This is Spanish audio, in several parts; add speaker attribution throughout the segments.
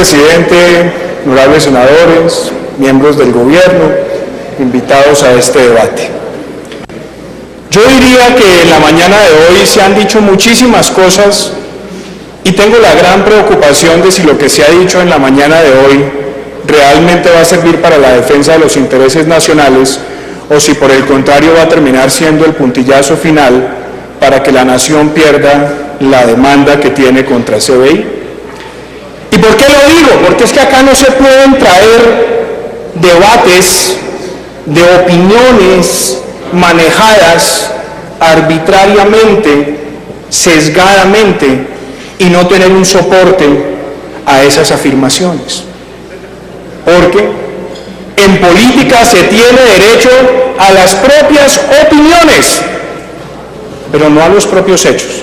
Speaker 1: presidente, honorables senadores, miembros del gobierno, invitados a este debate. Yo diría que en la mañana de hoy se han dicho muchísimas cosas y tengo la gran preocupación de si lo que se ha dicho en la mañana de hoy realmente va a servir para la defensa de los intereses nacionales o si por el contrario va a terminar siendo el puntillazo final para que la nación pierda la demanda que tiene contra CBI. ¿Y por qué lo digo? Porque es que acá no se pueden traer debates de opiniones manejadas arbitrariamente, sesgadamente, y no tener un soporte a esas afirmaciones. Porque en política se tiene derecho a las propias opiniones, pero no a los propios hechos.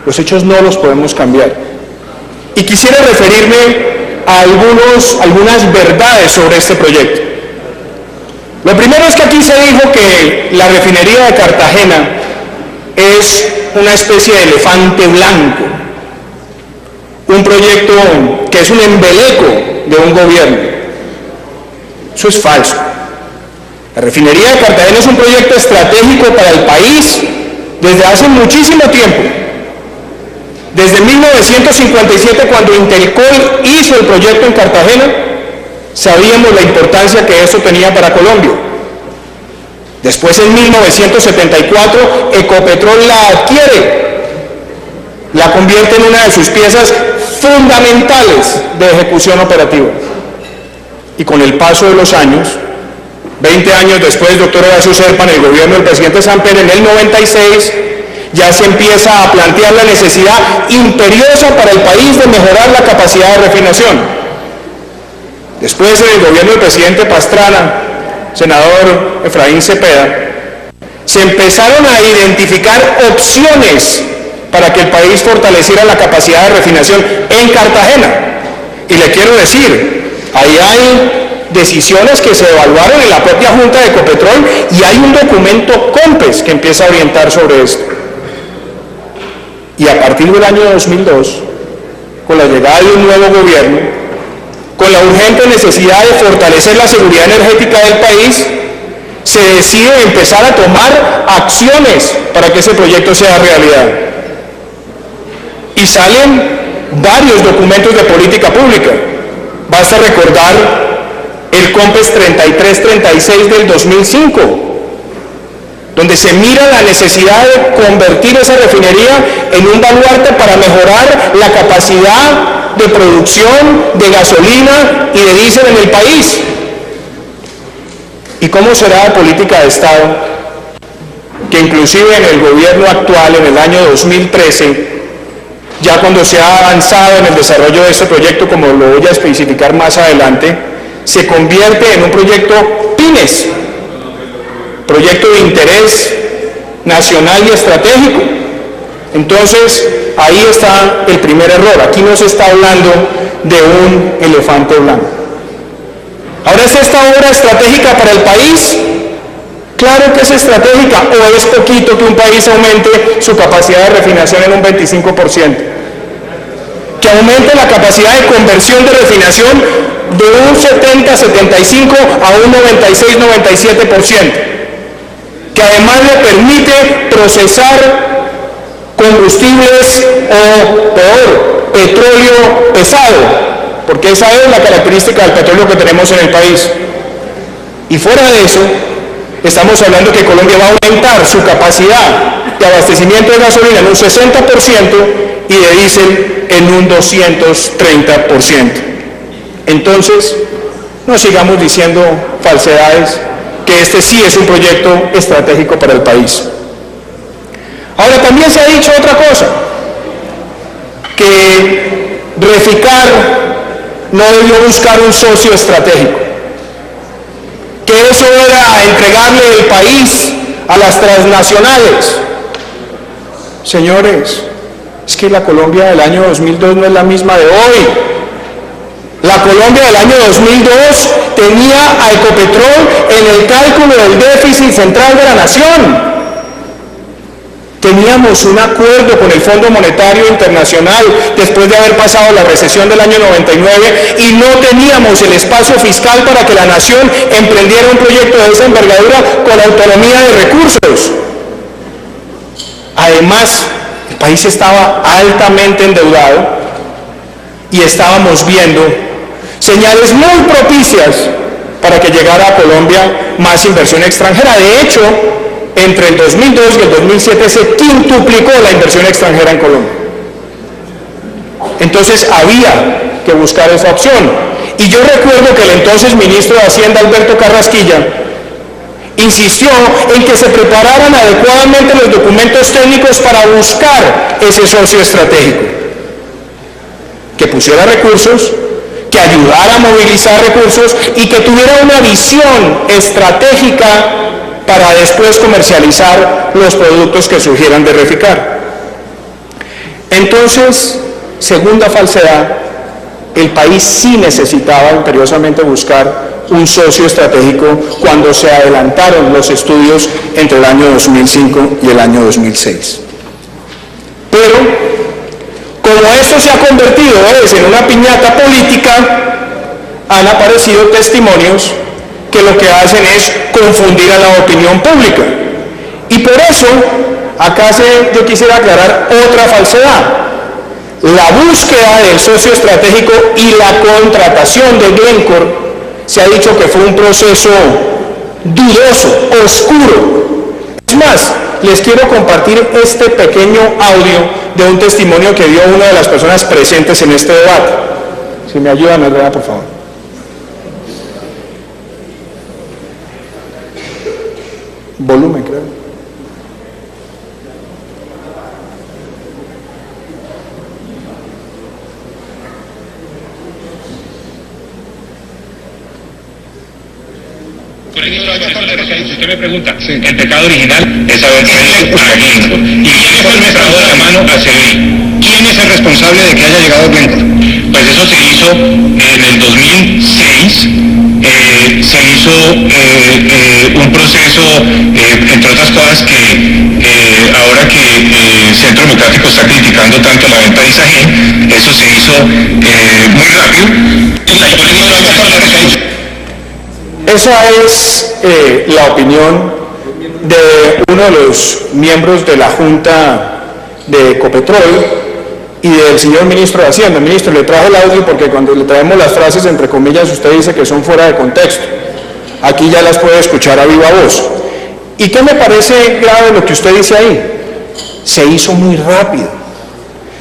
Speaker 1: Los hechos no los podemos cambiar. Y quisiera referirme a algunas verdades sobre este proyecto. Lo primero es que aquí se dijo que la refinería de Cartagena es una especie de elefante blanco, un proyecto que es un embeleco de un gobierno. Eso es falso. La refinería de Cartagena es un proyecto estratégico para el país desde hace muchísimo tiempo. Desde 1957, cuando Intelcol hizo el proyecto en Cartagena, sabíamos la importancia que eso tenía para Colombia. Después, en 1974, Ecopetrol la adquiere, la convierte en una de sus piezas fundamentales de ejecución operativa. Y con el paso de los años, 20 años después, doctor Horacio Serpa, en el gobierno del presidente Samper, en el 96, ya se empieza a plantear la necesidad imperiosa para el país de mejorar la capacidad de refinación. Después, en el gobierno del presidente Pastrana, senador Efraín Cepeda, se empezaron a identificar opciones para que el país fortaleciera la capacidad de refinación en Cartagena. Y le quiero decir, ahí hay decisiones que se evaluaron en la propia Junta de Ecopetrol y hay un documento COMPES que empieza a orientar sobre esto. Y a partir del año 2002, con la llegada de un nuevo gobierno, con la urgente necesidad de fortalecer la seguridad energética del país, se decide empezar a tomar acciones para que ese proyecto sea realidad. Y salen varios documentos de política pública. Basta recordar el COMPES 3336 del 2005, donde se mira la necesidad de convertir esa refinería en un baluarte para mejorar la capacidad de producción de gasolina y de diésel en el país. ¿Y cómo será la política de Estado que inclusive en el gobierno actual, en el año 2013, ya cuando se ha avanzado en el desarrollo de este proyecto, como lo voy a especificar más adelante, se convierte en un proyecto PINES, proyecto de interés nacional y estratégico? Entonces, ahí está el primer error. Aquí no se está hablando de un elefante blanco. Ahora, ¿es esta obra estratégica para el país? Claro que es estratégica, o es poquito que un país aumente su capacidad de refinación en un 25%. Que aumente la capacidad de conversión de refinación de un 70-75 a un 96-97%. Que además le permite procesar combustibles o, peor, petróleo pesado, porque esa es la característica del petróleo que tenemos en el país. Y fuera de eso, estamos hablando que Colombia va a aumentar su capacidad de abastecimiento de gasolina en un 60% y de diésel en un 230%. Entonces, no sigamos diciendo falsedades, que este sí es un proyecto estratégico para el país. Ahora, también se ha dicho otra cosa, que Reficar no debió buscar un socio estratégico, que eso era entregarle el país a las transnacionales. Señores, es que la Colombia del año 2002 no es la misma de hoy. La Colombia del año 2002 tenía a Ecopetrol en el cálculo del déficit central de la nación. Teníamos un acuerdo con el Fondo Monetario Internacional después de haber pasado la recesión del año 99 y no teníamos el espacio fiscal para que la nación emprendiera un proyecto de esa envergadura con autonomía de recursos. Además, el país estaba altamente endeudado y estábamos viendo señales muy propicias para que llegara a Colombia más inversión extranjera. De hecho, entre el 2002 y el 2007 se quintuplicó la inversión extranjera en Colombia. Entonces había que buscar esa opción. Y yo recuerdo que el entonces ministro de Hacienda, Alberto Carrasquilla, insistió en que se prepararan adecuadamente los documentos técnicos para buscar ese socio estratégico, que pusiera recursos, que ayudara a movilizar recursos y que tuviera una visión estratégica para después comercializar los productos que surgieran de Reficar. Entonces, segunda falsedad, el país sí necesitaba imperiosamente buscar un socio estratégico cuando se adelantaron los estudios entre el año 2005 y el año 2006. Pero, como esto se ha convertido en una piñata política, han aparecido testimonios que lo que hacen es confundir a la opinión pública. Y por eso, acá yo quisiera aclarar otra falsedad. La búsqueda del socio estratégico y la contratación de Glencore se ha dicho que fue un proceso dudoso, oscuro. Es más, les quiero compartir este pequeño audio de un testimonio que dio una de las personas presentes en este debate. Si me ayudan, Andrea, por favor. Volumen, creo.
Speaker 2: Usted me pregunta, el pecado original es haber traído a Glencore. ¿Y quién fue el que trajo de la mano a CBI? ¿Quién es el responsable de que haya llegado Glencore? Pues eso se hizo en el 2006. Se hizo un proceso, entre otras cosas, que ahora que Centro Democrático está criticando tanto la venta de Isagen, eso se hizo muy rápido.
Speaker 1: Esa es la opinión de uno de los miembros de la Junta de Ecopetrol y del señor ministro de Hacienda. Ministro, le trajo el audio porque cuando le traemos las frases, entre comillas, usted dice que son fuera de contexto. Aquí ya las puede escuchar a viva voz. ¿Y qué me parece grave lo que usted dice ahí? Se hizo muy rápido.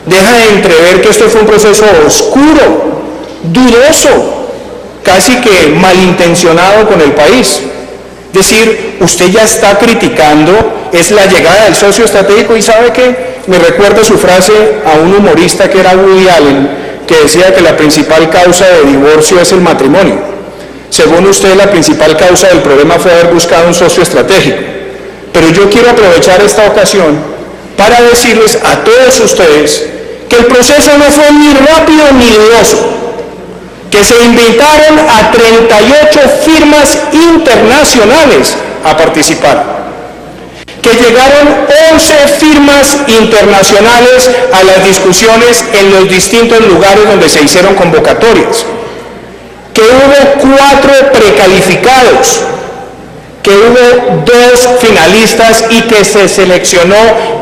Speaker 1: Deja de entrever que esto fue un proceso oscuro, dudoso, casi que malintencionado con el país. Es decir, usted ya está criticando, es la llegada del socio estratégico y ¿sabe qué? Me recuerda su frase a un humorista que era Woody Allen, que decía que la principal causa de divorcio es el matrimonio. Según usted, la principal causa del problema fue haber buscado un socio estratégico. Pero yo quiero aprovechar esta ocasión para decirles a todos ustedes que el proceso no fue ni rápido ni dudoso, que se invitaron a 38 firmas internacionales a participar, que llegaron 11 firmas internacionales a las discusiones en los distintos lugares donde se hicieron convocatorias, que hubo 4 precalificados, que hubo 2 finalistas y que se seleccionó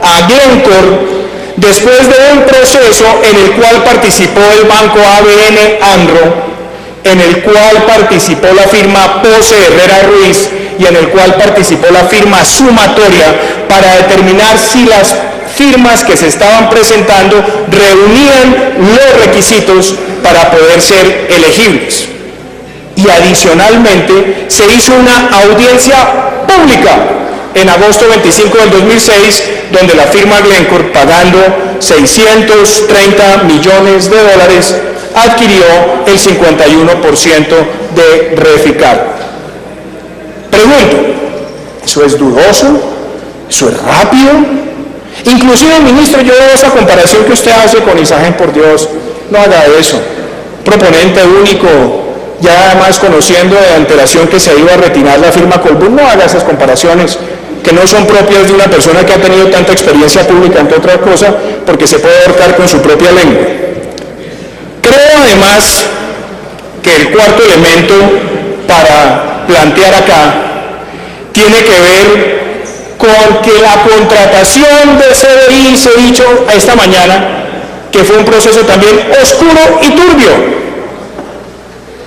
Speaker 1: a Glencore después de un proceso en el cual participó el banco ABN AMRO, en el cual participó la firma Pose Herrera Ruiz y en el cual participó la firma Sumatoria para determinar si las firmas que se estaban presentando reunían los requisitos para poder ser elegibles. Y adicionalmente se hizo una audiencia pública en agosto 25 del 2006, donde la firma Glencore, pagando $630 millones, adquirió el 51% de Reficar. Pregunto, ¿eso es dudoso? ¿Eso es rápido? Inclusive, ministro, yo veo esa comparación que usted hace con Isagen, por Dios, no haga eso. Proponente único, ya además conociendo de antelación que se iba a retirar la firma Colbún, no haga esas comparaciones. que no son propias de una persona que ha tenido tanta experiencia pública, entre otra cosa, porque se puede ahorcar con su propia lengua. Creo además que el cuarto elemento para plantear acá tiene que ver con que la contratación de CDI, se ha dicho esta mañana, que fue un proceso también oscuro y turbio,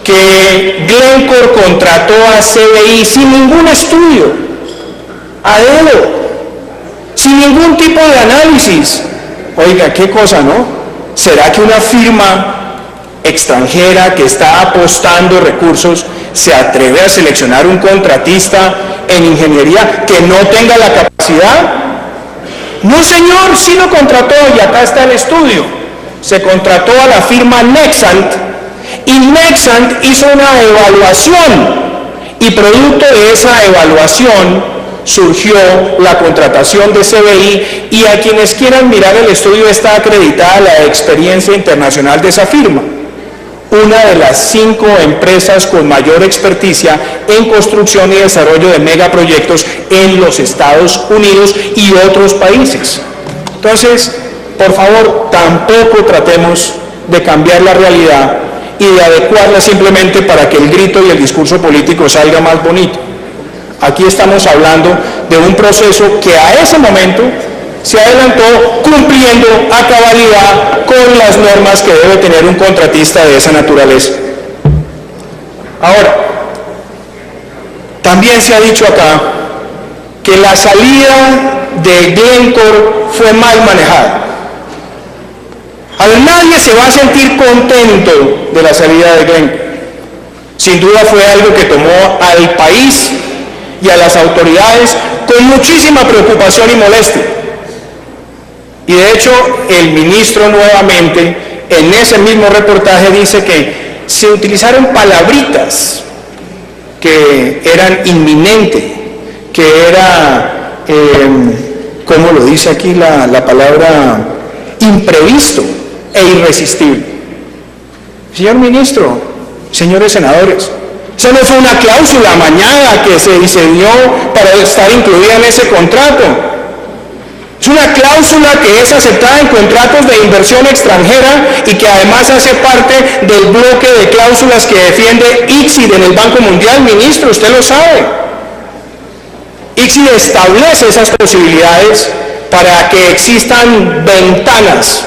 Speaker 1: que Glencore contrató a CDI sin ningún estudio, a dedo, sin ningún tipo de análisis. Oiga, qué cosa, ¿no? ¿Será que una firma extranjera que está apostando recursos se atreve a seleccionar un contratista en ingeniería que no tenga la capacidad? No, señor, sí lo contrató, y acá está el estudio. Se contrató a la firma Nexant, y Nexant hizo una evaluación, y producto de esa evaluación surgió la contratación de CBI, y a quienes quieran mirar el estudio está acreditada la experiencia internacional de esa firma, una de las 5 empresas con mayor experticia en construcción y desarrollo de megaproyectos en los Estados Unidos y otros países. Entonces, por favor, tampoco tratemos de cambiar la realidad y de adecuarla simplemente para que el grito y el discurso político salga más bonito. Aquí estamos hablando de un proceso que a ese momento se adelantó cumpliendo a cabalidad con las normas que debe tener un contratista de esa naturaleza. Ahora, también se ha dicho acá que la salida de Glencore fue mal manejada. A ver, nadie se va a sentir contento de la salida de Glencore. Sin duda fue algo que tomó al país y a las autoridades con muchísima preocupación y molestia. Y de hecho, el ministro nuevamente, en ese mismo reportaje, dice que se utilizaron palabritas que eran inminente, que era, ¿cómo lo dice aquí la palabra? Imprevisto e irresistible. Señor ministro, señores senadores, eso no fue una cláusula amañada que se diseñó para estar incluida en ese contrato. Es una cláusula que es aceptada en contratos de inversión extranjera y que además hace parte del bloque de cláusulas que defiende ICSID en el Banco Mundial. Ministro, usted lo sabe. ICSID establece esas posibilidades para que existan ventanas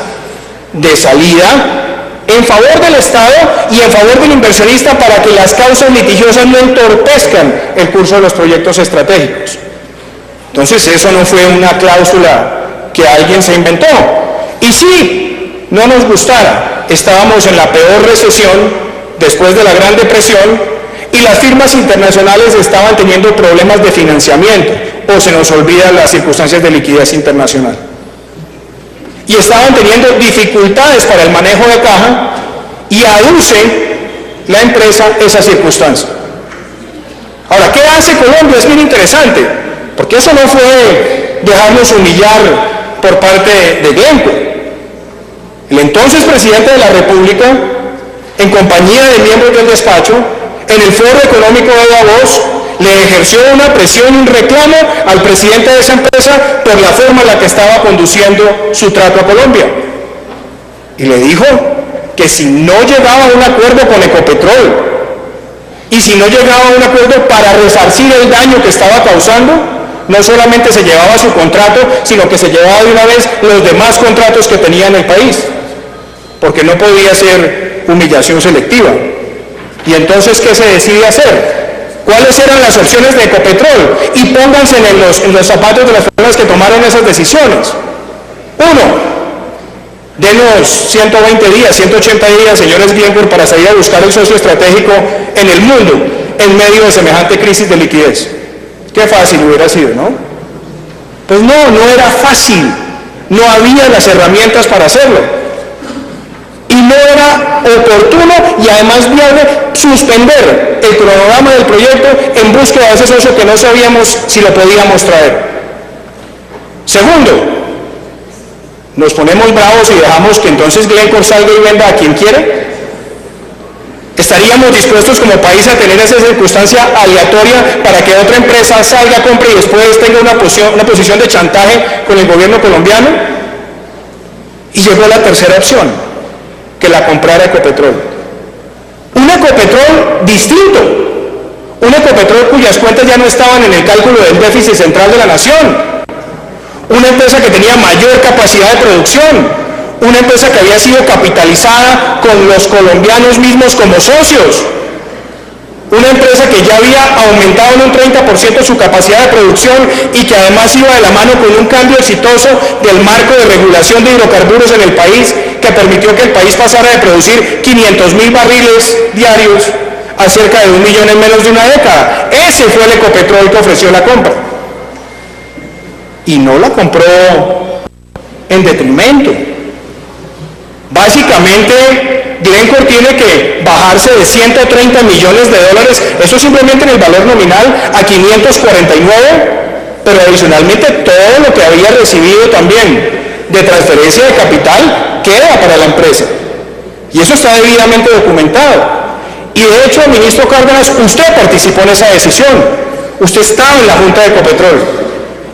Speaker 1: de salida en favor del Estado y en favor del inversionista para que las causas litigiosas no entorpezcan el curso de los proyectos estratégicos. Entonces eso no fue una cláusula que alguien se inventó. Y sí, no nos gustara, estábamos en la peor recesión después de la Gran Depresión y las firmas internacionales estaban teniendo problemas de financiamiento, o se nos olvidan las circunstancias de liquidez internacional. Y estaban teniendo dificultades para el manejo de caja y aduce la empresa esa circunstancia. Ahora, ¿qué hace Colombia? Es bien interesante, porque eso no fue dejarnos humillar por parte de Glencore. El entonces presidente de la República, en compañía de miembros del despacho, en el Foro Económico de Davos, le ejerció una presión y un reclamo al presidente de esa empresa por la forma en la que estaba conduciendo su trato a Colombia. Y le dijo que si no llegaba a un acuerdo con Ecopetrol y si no llegaba a un acuerdo para resarcir el daño que estaba causando, no solamente se llevaba su contrato, sino que se llevaba de una vez los demás contratos que tenía en el país, porque no podía ser humillación selectiva. Y entonces, ¿qué se decide hacer? ¿Cuáles eran las opciones de Ecopetrol? Y pónganse en los zapatos de las personas que tomaron esas decisiones. 1, denos 120 días, 180 días, señores Glencore, para salir a buscar el socio estratégico en el mundo en medio de semejante crisis de liquidez. Qué fácil hubiera sido, ¿no? Pues no era fácil, no había las herramientas para hacerlo. Y no era oportuno y además viable suspender el cronograma del proyecto en búsqueda de ese socio que no sabíamos si lo podíamos traer. Segundo, nos ponemos bravos y dejamos que entonces Glencore salga y venda a quien quiere. ¿Estaríamos dispuestos como país a tener esa circunstancia aleatoria para que otra empresa salga, compre y después tenga una posición de chantaje con el gobierno colombiano? Y llegó la tercera opción, que la comprara Ecopetrol. Un Ecopetrol distinto, un Ecopetrol cuyas cuentas ya no estaban en el cálculo del déficit central de la nación, una empresa que tenía mayor capacidad de producción, una empresa que había sido capitalizada con los colombianos mismos como socios, una empresa que ya había aumentado en un 30% su capacidad de producción y que además iba de la mano con un cambio exitoso del marco de regulación de hidrocarburos en el país, que permitió que el país pasara de producir 500.000 barriles diarios a cerca de 1 millón en menos de una década. Ese fue el Ecopetrol que ofreció la compra. Y no la compró en detrimento. Básicamente, Glencore tiene que bajarse de 130 millones de dólares, eso simplemente en el valor nominal, a 549, pero adicionalmente todo lo que había recibido también de transferencia de capital queda para la empresa. Y eso está debidamente documentado. Y de hecho, ministro Cárdenas, usted participó en esa decisión. Usted estaba en la Junta de Ecopetrol.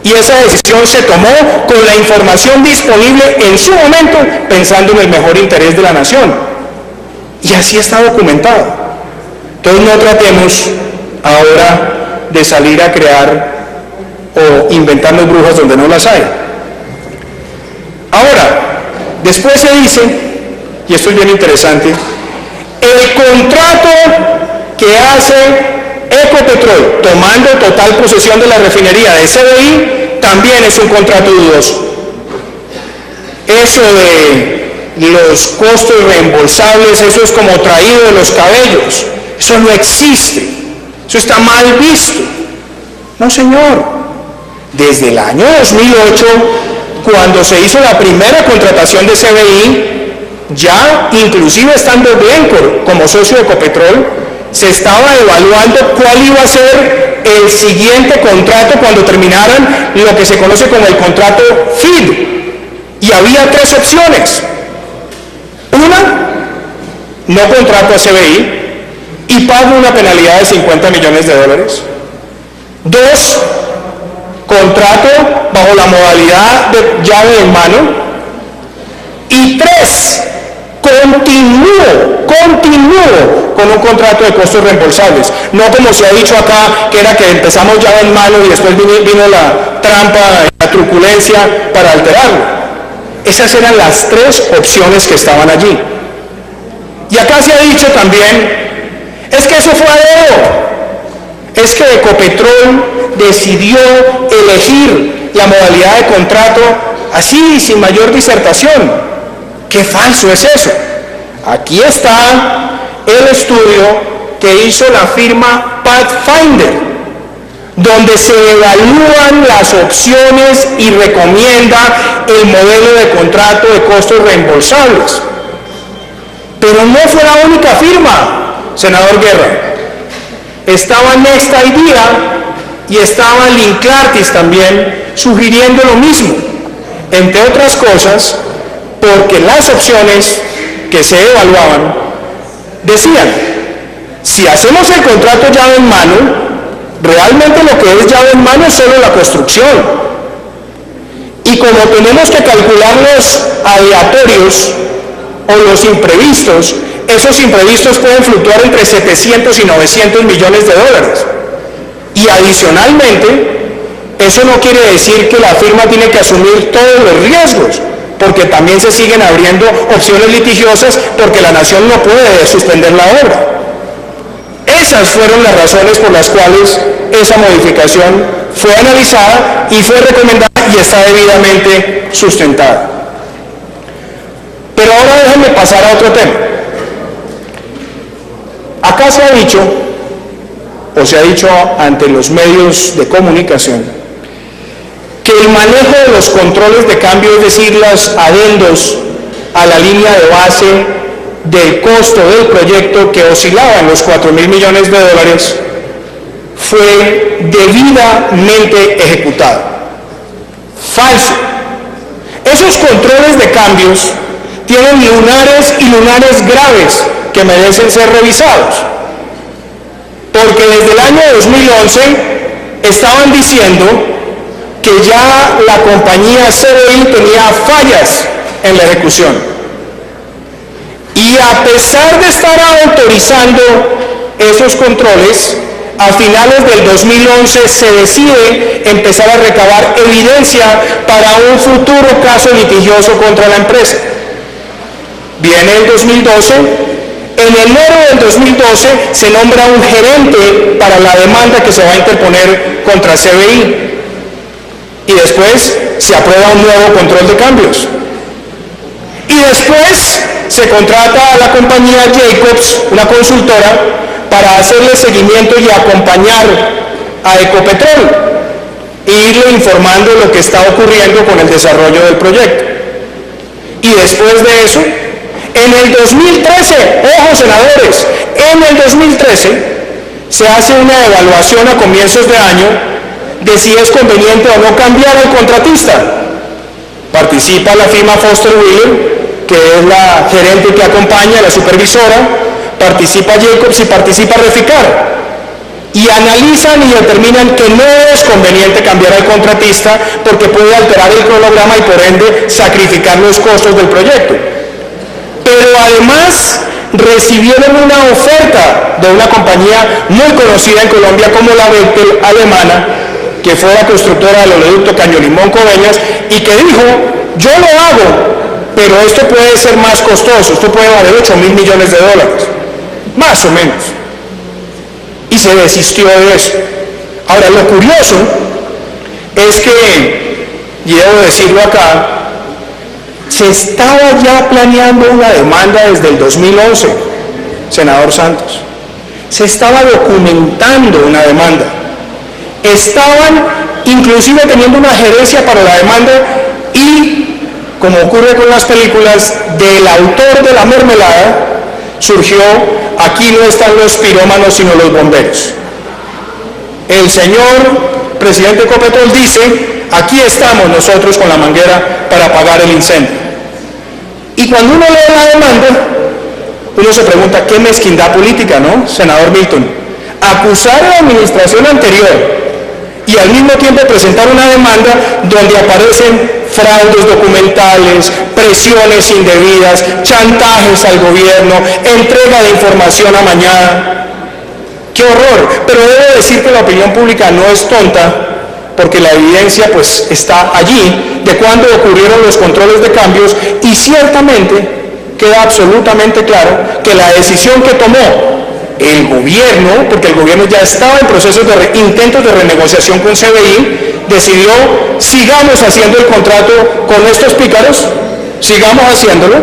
Speaker 1: Y esa decisión se tomó con la información disponible en su momento, pensando en el mejor interés de la nación. Y así está documentado. Entonces no tratemos ahora de salir a crear o inventarnos brujas donde no las hay. Ahora, después se dice, y esto es bien interesante, el contrato que hace Ecopetrol, tomando total posesión de la refinería de CBI, también es un contrato dudoso. Eso de los costos reembolsables, eso es como traído de los cabellos. Eso no existe. Eso está mal visto. No, señor. Desde el año 2008, cuando se hizo la primera contratación de CBI, ya inclusive estando Glencore como socio de Ecopetrol, se estaba evaluando cuál iba a ser el siguiente contrato cuando terminaran lo que se conoce como el contrato FID. Y había 3 opciones. Una, no contrato a CBI y pago una penalidad de 50 millones de dólares. 2, contrato bajo la modalidad de llave en mano. Y 3, continúo con un contrato de costos reembolsables. No como se ha dicho acá, que era que empezamos llave en mano y después vino la trampa, la truculencia para alterarlo. Esas eran las 3 opciones que estaban allí. Y acá se ha dicho también, es que eso fue a dedo. Es que Ecopetrol decidió elegir la modalidad de contrato así, sin mayor disertación. ¡Qué falso es eso! Aquí está el estudio que hizo la firma Pathfinder, donde se evalúan las opciones y recomienda el modelo de contrato de costos reembolsables. Pero no fue la única firma, senador Guerra. Estaba Next Idea y estaba Linclartis también sugiriendo lo mismo, entre otras cosas, porque las opciones que se evaluaban decían, si hacemos el contrato llave en mano, realmente lo que es llave en mano es solo la construcción. Y como tenemos que calcular los aleatorios o los imprevistos, esos imprevistos pueden fluctuar entre 700 y 900 millones de dólares. Y adicionalmente, eso no quiere decir que la firma tiene que asumir todos los riesgos, porque también se siguen abriendo opciones litigiosas porque la nación no puede suspender la obra. Esas fueron las razones por las cuales esa modificación fue analizada y fue recomendada y está debidamente sustentada. Pero ahora déjenme pasar a otro tema. Acá se ha dicho, o se ha dicho ante los medios de comunicación, que el manejo de los controles de cambio, es decir, los adendos a la línea de base del costo del proyecto que oscilaba en los 4.000 millones de dólares, fue debidamente ejecutado. Falso. Esos controles de cambios tienen lunares y lunares graves que merecen ser revisados. Porque desde el año 2011 estaban diciendo que ya la compañía CBI tenía fallas en la ejecución. Y a pesar de estar autorizando esos controles, a finales del 2011 se decide empezar a recabar evidencia para un futuro caso litigioso contra la empresa. Viene el 2012, en enero del 2012 se nombra un gerente para la demanda que se va a interponer contra CBI y después se aprueba un nuevo control de cambios. Y después se contrata a la compañía Jacobs, una consultora, para hacerle seguimiento y acompañar a Ecopetrol e irle informando lo que está ocurriendo con el desarrollo del proyecto. Y después de eso, en el 2013, ojo senadores, en el 2013 se hace una evaluación a comienzos de año de si es conveniente o no cambiar al contratista. Participa la firma Foster Wheeler, que es la gerente que acompaña, la supervisora, participa Jacobs y participa Reficar, y analizan y determinan que no es conveniente cambiar al contratista porque puede alterar el cronograma y por ende sacrificar los costos del proyecto. Pero además recibieron una oferta de una compañía muy conocida en Colombia como la Bechtel alemana, que fue la constructora del oleoducto Caño-Limón-Coveñas, y que dijo: yo lo hago, pero esto puede ser más costoso, esto puede valer $8.000 millones, más o menos. Y se desistió de eso. Ahora, lo curioso es que, y debo decirlo acá, se estaba ya planeando una demanda desde el 2011, senador Santos. Se estaba documentando una demanda. Estaban inclusive teniendo una gerencia para la demanda y, como ocurre con las películas, del autor de La Mermelada surgió: aquí no están los pirómanos sino los bomberos. El señor presidente Ecopetrol dice: aquí estamos nosotros con la manguera para apagar el incendio. Y cuando uno lee la demanda, uno se pregunta: qué mezquindad política, ¿no, senador Milton? Acusar a la administración anterior y al mismo tiempo presentar una demanda donde aparecen fraudes documentales, presiones indebidas, chantajes al gobierno, entrega de información amañada. ¡Qué horror! Pero debo decir que la opinión pública no es tonta, porque la evidencia pues está allí de cuando ocurrieron los controles de cambios, y ciertamente queda absolutamente claro que la decisión que tomó el gobierno, porque el gobierno ya estaba en procesos de intentos de renegociación con CBI, decidió: sigamos haciendo el contrato con estos pícaros, sigamos haciéndolo,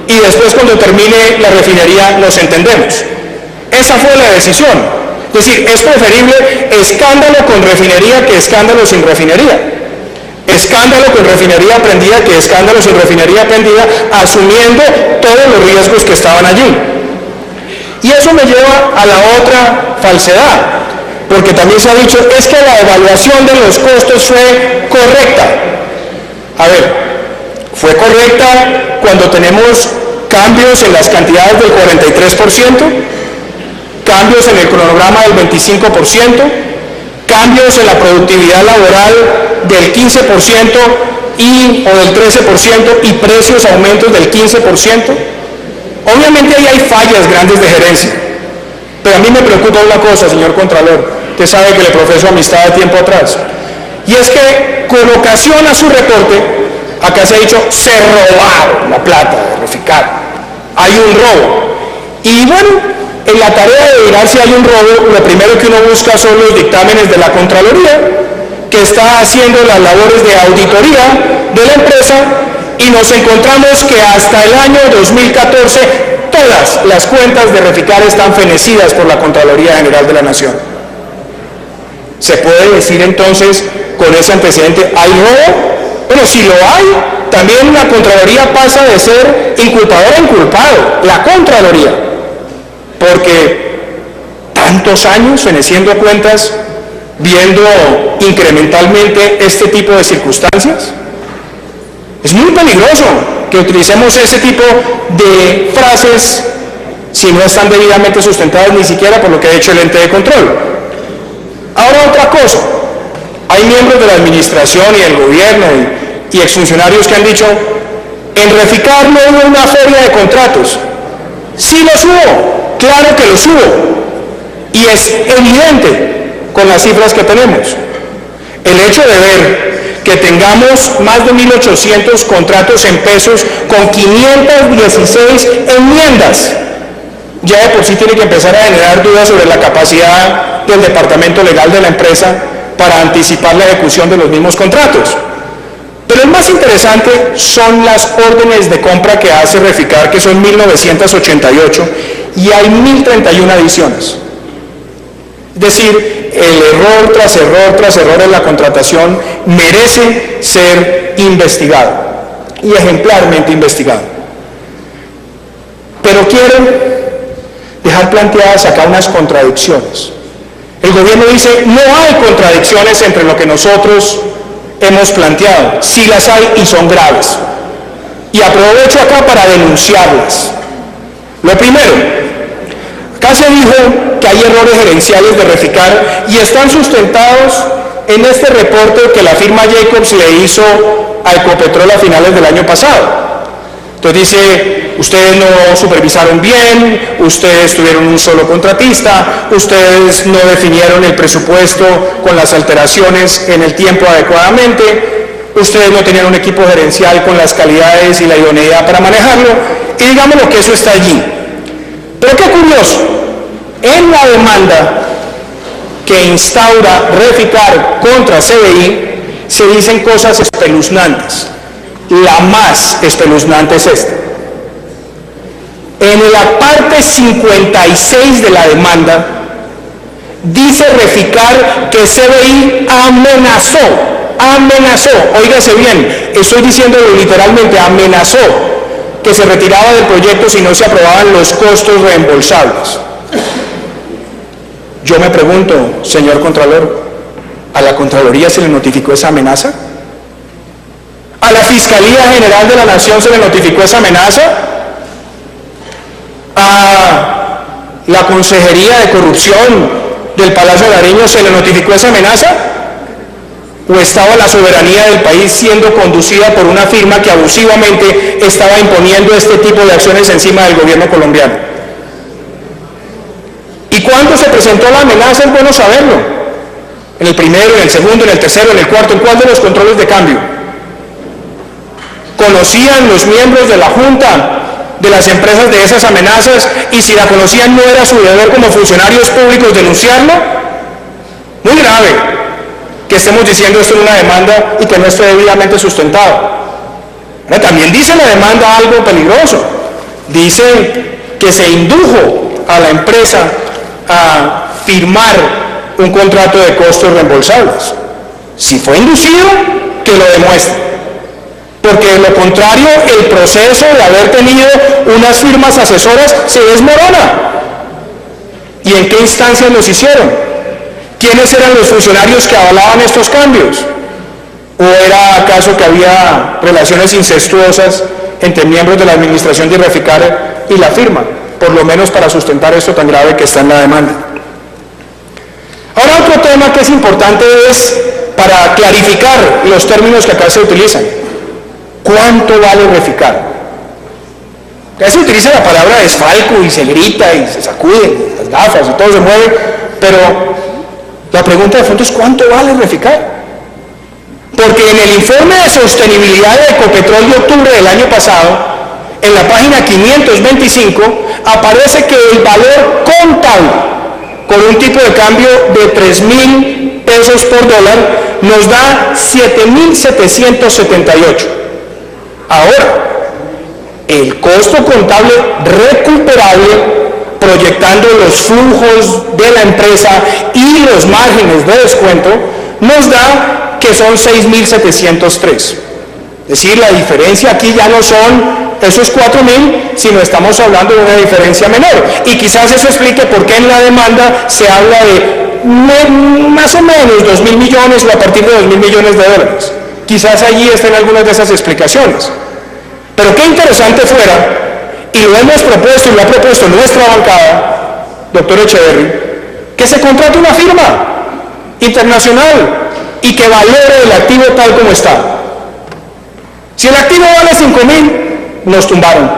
Speaker 1: y después cuando termine la refinería nos entendemos. Esa fue la decisión. Es decir, es preferible escándalo con refinería que escándalo sin refinería. Escándalo con refinería prendida que escándalo sin refinería prendida, asumiendo todos los riesgos que estaban allí. Y eso me lleva a la otra falsedad, porque también se ha dicho: es que la evaluación de los costos fue correcta. A ver, fue correcta cuando tenemos cambios en las cantidades del 43%, cambios en el cronograma del 25%, cambios en la productividad laboral del 15% o del 13% y precios aumentos del 15%. Obviamente ahí hay fallas grandes de gerencia, pero a mí me preocupa una cosa, señor Contralor, usted sabe que le profeso amistad de tiempo atrás, y es que con ocasión a su reporte, acá se ha dicho: se robaron la plata de Reficar, hay un robo. Y bueno, en la tarea de mirar si hay un robo, lo primero que uno busca son los dictámenes de la Contraloría, que está haciendo las labores de auditoría de la empresa, y nos encontramos que hasta el año 2014 todas las cuentas de Reficar están fenecidas por la Contraloría General de la Nación. ¿Se puede decir entonces con ese antecedente hay robo? Bueno, si lo hay, también la Contraloría pasa de ser inculpador a inculpado, la Contraloría, porque tantos años feneciendo cuentas, viendo incrementalmente este tipo de circunstancias. Es muy peligroso que utilicemos ese tipo de frases si no están debidamente sustentadas ni siquiera por lo que ha hecho el ente de control. Ahora otra cosa, hay miembros de la administración y del gobierno y exfuncionarios que han dicho, en Reficar no hubo una feria de contratos. Sí los hubo, claro que los hubo, y es evidente con las cifras que tenemos. El hecho de ver que tengamos más de 1.800 contratos en pesos con 516 enmiendas, ya de por sí tiene que empezar a generar dudas sobre la capacidad del departamento legal de la empresa para anticipar la ejecución de los mismos contratos. Pero el más interesante son las órdenes de compra que hace Reficar, que son 1.988, y hay 1.031 adiciones. Es decir, el error tras error tras error en la contratación merece ser investigado, y ejemplarmente investigado. Pero quiero dejar planteadas acá unas contradicciones. El gobierno dice, no hay contradicciones entre lo que nosotros hemos planteado. Sí las hay y son graves. Y aprovecho acá para denunciarlas. Lo primero, acá se dijo que hay errores gerenciales de Reficar y están sustentados en este reporte que la firma Jacobs le hizo a Ecopetrol a finales del año pasado. Entonces dice, ustedes no supervisaron bien, ustedes tuvieron un solo contratista, ustedes no definieron el presupuesto con las alteraciones en el tiempo adecuadamente, ustedes no tenían un equipo gerencial con las calidades y la idoneidad para manejarlo, y digámoslo que eso está allí. Pero qué curioso, en la demanda que instaura Reficar contra CBI se dicen cosas espeluznantes. La más espeluznante es esta. En la parte 56 de la demanda dice Reficar que CBI amenazó, óigase bien, estoy diciéndolo literalmente, amenazó que se retiraba del proyecto si no se aprobaban los costos reembolsables. Yo me pregunto, señor Contralor, ¿a la Contraloría se le notificó esa amenaza? ¿A la Fiscalía General de la Nación se le notificó esa amenaza? ¿A la Consejería de Corrupción del Palacio de Nariño se le notificó esa amenaza? ¿O estaba la soberanía del país siendo conducida por una firma que abusivamente estaba imponiendo este tipo de acciones encima del gobierno colombiano? ¿Y cuándo se presentó la amenaza? Es bueno saberlo. ¿En el primero, en el segundo, en el tercero, en el cuarto? ¿En cuál de los controles de cambio? ¿Conocían los miembros de la Junta de las empresas de esas amenazas? Y si la conocían, ¿no era su deber como funcionarios públicos denunciarlo? Muy grave que estemos diciendo esto en una demanda y que no esté debidamente sustentado. Ahora, también dice la demanda algo peligroso. Dice que se indujo a la empresa a firmar un contrato de costos reembolsables. Si fue inducido, que lo demuestre. Porque de lo contrario, el proceso de haber tenido unas firmas asesoras se desmorona. ¿Y en qué instancias los hicieron? ¿Quiénes eran los funcionarios que avalaban estos cambios? ¿O era acaso que había relaciones incestuosas entre miembros de la administración de Reficar y la firma? Por lo menos para sustentar esto tan grave que está en la demanda. Ahora, otro tema que es importante es para clarificar los términos que acá se utilizan. ¿Cuánto vale Reficar? Acá se utiliza la palabra desfalco y se grita y se sacude las gafas y todo se mueve, pero la pregunta de fondo es ¿cuánto vale Reficar? Porque en el informe de sostenibilidad de Ecopetrol de octubre del año pasado, en la página 525, aparece que el valor contable, con un tipo de cambio de 3.000 pesos por dólar, nos da 7.778. Ahora, el costo contable recuperable, proyectando los flujos de la empresa y los márgenes de descuento, nos da que son 6.703. Es decir, la diferencia aquí ya no son esos 4.000, sino estamos hablando de una diferencia menor. Y quizás eso explique por qué en la demanda se habla de más o menos 2.000 millones o a partir de 2.000 millones de dólares. Quizás allí estén algunas de esas explicaciones. Pero qué interesante fuera y lo hemos propuesto y lo ha propuesto nuestra bancada, doctor Echeverry, que se contrate una firma internacional y que valore el activo tal como está. Si el activo vale 5.000, nos tumbaron.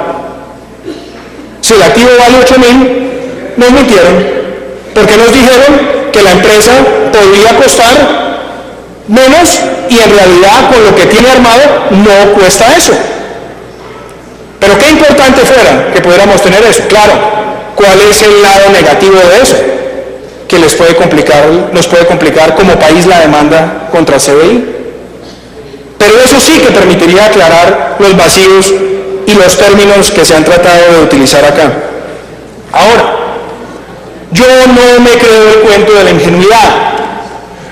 Speaker 1: Si el activo vale 8.000, nos mintieron, porque nos dijeron que la empresa podría costar menos y en realidad con lo que tiene armado no cuesta eso. Pero qué importante fuera que pudiéramos tener eso. Claro, ¿cuál es el lado negativo de eso? Que nos puede complicar como país la demanda contra CBI. Pero eso sí que permitiría aclarar los vacíos y los términos que se han tratado de utilizar acá. Ahora, yo no me creo el cuento de la ingenuidad.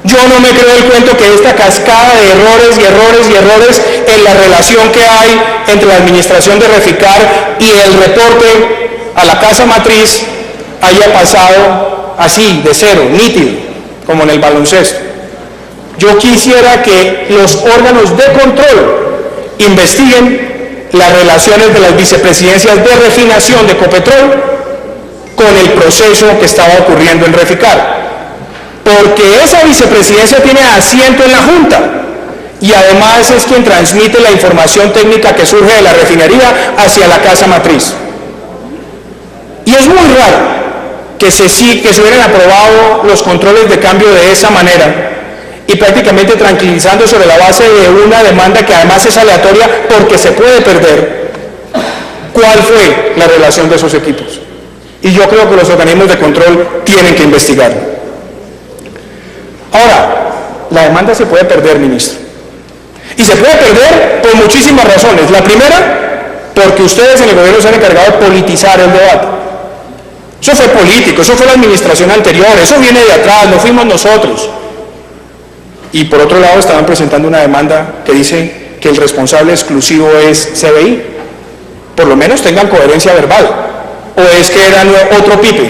Speaker 1: Yo no me creo el cuento que esta cascada de errores y errores y errores en la relación que hay entre la administración de Reficar y el reporte a la casa matriz haya pasado así, de cero, nítido, como en el baloncesto. Yo quisiera que los órganos de control investiguen las relaciones de las vicepresidencias de refinación de Ecopetrol con el proceso que estaba ocurriendo en Reficar. Porque esa vicepresidencia tiene asiento en la Junta y además es quien transmite la información técnica que surge de la refinería hacia la casa matriz. Y es muy raro que se hubieran aprobado los controles de cambio de esa manera y prácticamente tranquilizando sobre la base de una demanda que además es aleatoria porque se puede perder. ¿Cuál fue la relación de esos equipos? Y yo creo que los organismos de control tienen que investigar. Ahora, la demanda se puede perder, ministro. Y se puede perder por muchísimas razones. La primera, porque ustedes en el gobierno se han encargado de politizar el debate. Eso fue político, eso fue la administración anterior, eso viene de atrás, no fuimos nosotros. Y por otro lado estaban presentando una demanda que dice que el responsable exclusivo es CBI. Por lo menos tengan coherencia verbal. O es que era otro pipe,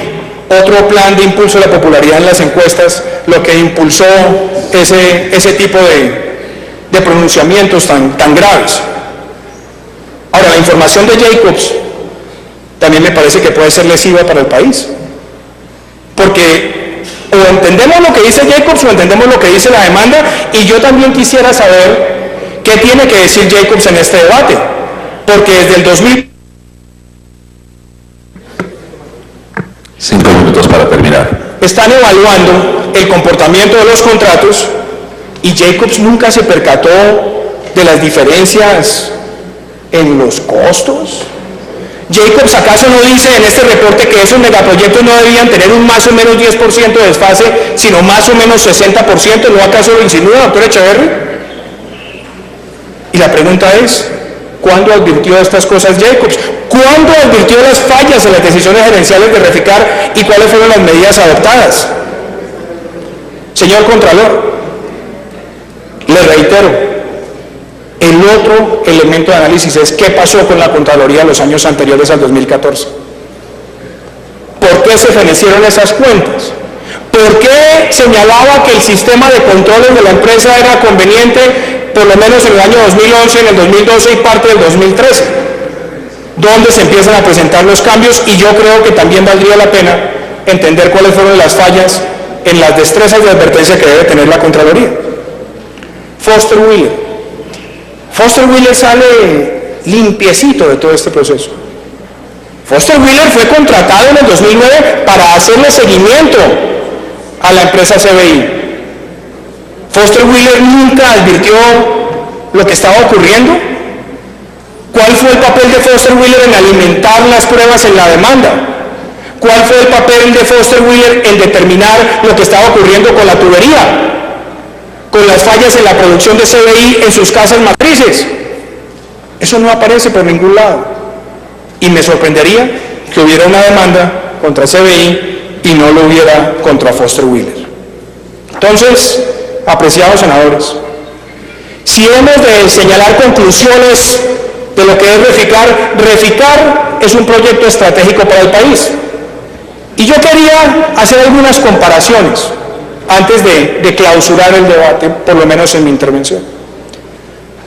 Speaker 1: otro plan de impulso de la popularidad en las encuestas, lo que impulsó ese tipo de pronunciamientos tan graves. Ahora, la información de Jacobs también me parece que puede ser lesiva para el país. Porque o entendemos lo que dice Jacobs o entendemos lo que dice la demanda, y yo también quisiera saber qué tiene que decir Jacobs en este debate. Porque desde el 2000...
Speaker 3: 5 minutos para terminar.
Speaker 1: Están evaluando el comportamiento de los contratos y Jacobs nunca se percató de las diferencias en los costos. Jacobs, ¿acaso no dice en este reporte que esos megaproyectos no debían tener un más o menos 10% de desfase, sino más o menos 60%? ¿No acaso lo insinúa, doctor Echeverry? Y la pregunta es, ¿cuándo advirtió estas cosas Jacobs? ¿Cuándo advirtió las fallas en las decisiones gerenciales de Reficar y cuáles fueron las medidas adoptadas? Señor Contralor, le reitero, el otro elemento de análisis es qué pasó con la Contraloría en los años anteriores al 2014. ¿Por qué se fenecieron esas cuentas? ¿Por qué señalaba que el sistema de controles de la empresa era conveniente por lo menos en el año 2011, en el 2012 y parte del 2013? ¿Dónde se empiezan a presentar los cambios? Y yo creo que también valdría la pena entender cuáles fueron las fallas en las destrezas de advertencia que debe tener la Contraloría. Foster Wheeler. Foster Wheeler sale limpiecito de todo este proceso. Foster Wheeler fue contratado en el 2009 para hacerle seguimiento a la empresa CBI. Foster Wheeler nunca advirtió lo que estaba ocurriendo. ¿Cuál fue el papel de Foster Wheeler en alimentar las pruebas en la demanda? ¿Cuál fue el papel de Foster Wheeler en determinar lo que estaba ocurriendo con la tubería? Con las fallas en la producción de CBI en sus casas matrices. Eso no aparece por ningún lado. Y me sorprendería que hubiera una demanda contra CBI y no lo hubiera contra Foster Wheeler. Entonces, apreciados senadores, si hemos de señalar conclusiones de lo que es Reficar, Reficar es un proyecto estratégico para el país. Y yo quería hacer algunas comparaciones antes de clausurar el debate, por lo menos en mi intervención.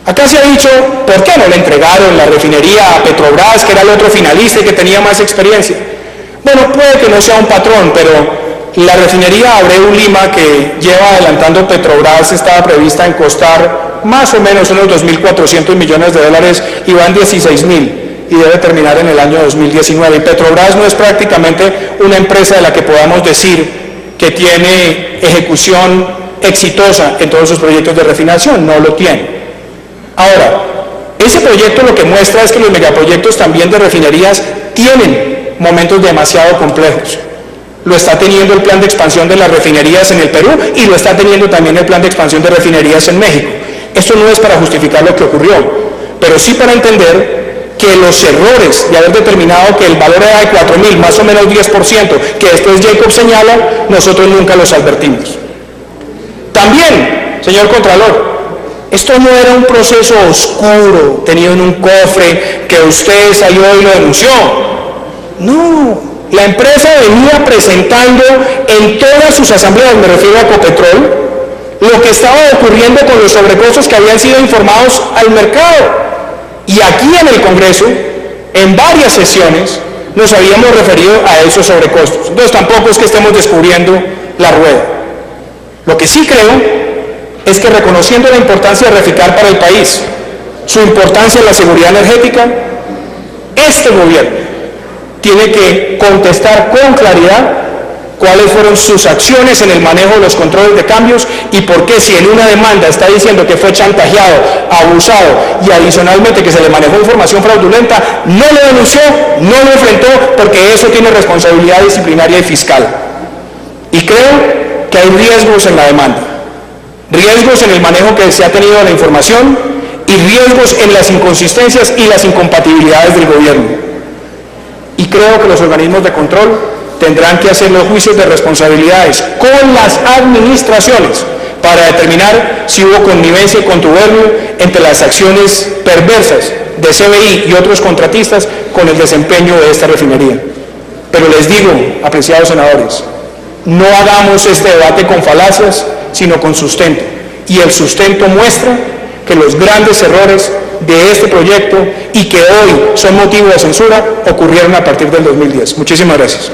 Speaker 1: Acá se ha dicho, ¿por qué no le entregaron la refinería a Petrobras, que era el otro finalista y que tenía más experiencia? Bueno, puede que no sea un patrón, pero la refinería Abreu Lima, que lleva adelantando Petrobras, estaba prevista en costar más o menos unos 2.400 millones de dólares y van 16.000 y debe terminar en el año 2019. Y Petrobras no es prácticamente una empresa de la que podamos decir que tiene ejecución exitosa en todos sus proyectos de refinación, no lo tiene. Ahora, ese proyecto lo que muestra es que los megaproyectos también de refinerías tienen momentos demasiado complejos. Lo está teniendo el plan de expansión de las refinerías en el Perú y lo está teniendo también el plan de expansión de refinerías en México. Esto no es para justificar lo que ocurrió, pero sí para entender que los errores de haber determinado que el valor era de 4.000, más o menos 10%, que después Jacob señala, nosotros nunca los advertimos. También, señor Contralor, esto no era un proceso oscuro, tenido en un cofre, que usted salió y lo denunció. No, la empresa venía presentando en todas sus asambleas, me refiero a Ecopetrol, lo que estaba ocurriendo con los sobrecostos que habían sido informados al mercado. Y aquí en el Congreso, en varias sesiones, nos habíamos referido a esos sobrecostos. Entonces tampoco es que estemos descubriendo la rueda. Lo que sí creo es que reconociendo la importancia de Reficar para el país, su importancia en la seguridad energética, este gobierno tiene que contestar con claridad cuáles fueron sus acciones en el manejo de los controles de cambios y por qué, si en una demanda está diciendo que fue chantajeado, abusado y adicionalmente que se le manejó información fraudulenta, no lo denunció, no lo enfrentó, porque eso tiene responsabilidad disciplinaria y fiscal. Y creo que hay riesgos en la demanda. Riesgos en el manejo que se ha tenido de la información y riesgos en las inconsistencias y las incompatibilidades del gobierno. Y creo que los organismos de control tendrán que hacer los juicios de responsabilidades con las administraciones para determinar si hubo connivencia y contubernio entre las acciones perversas de CBI y otros contratistas con el desempeño de esta refinería. Pero les digo, apreciados senadores, no hagamos este debate con falacias, sino con sustento. Y el sustento muestra que los grandes errores de este proyecto y que hoy son motivo de censura ocurrieron a partir del 2010. Muchísimas gracias.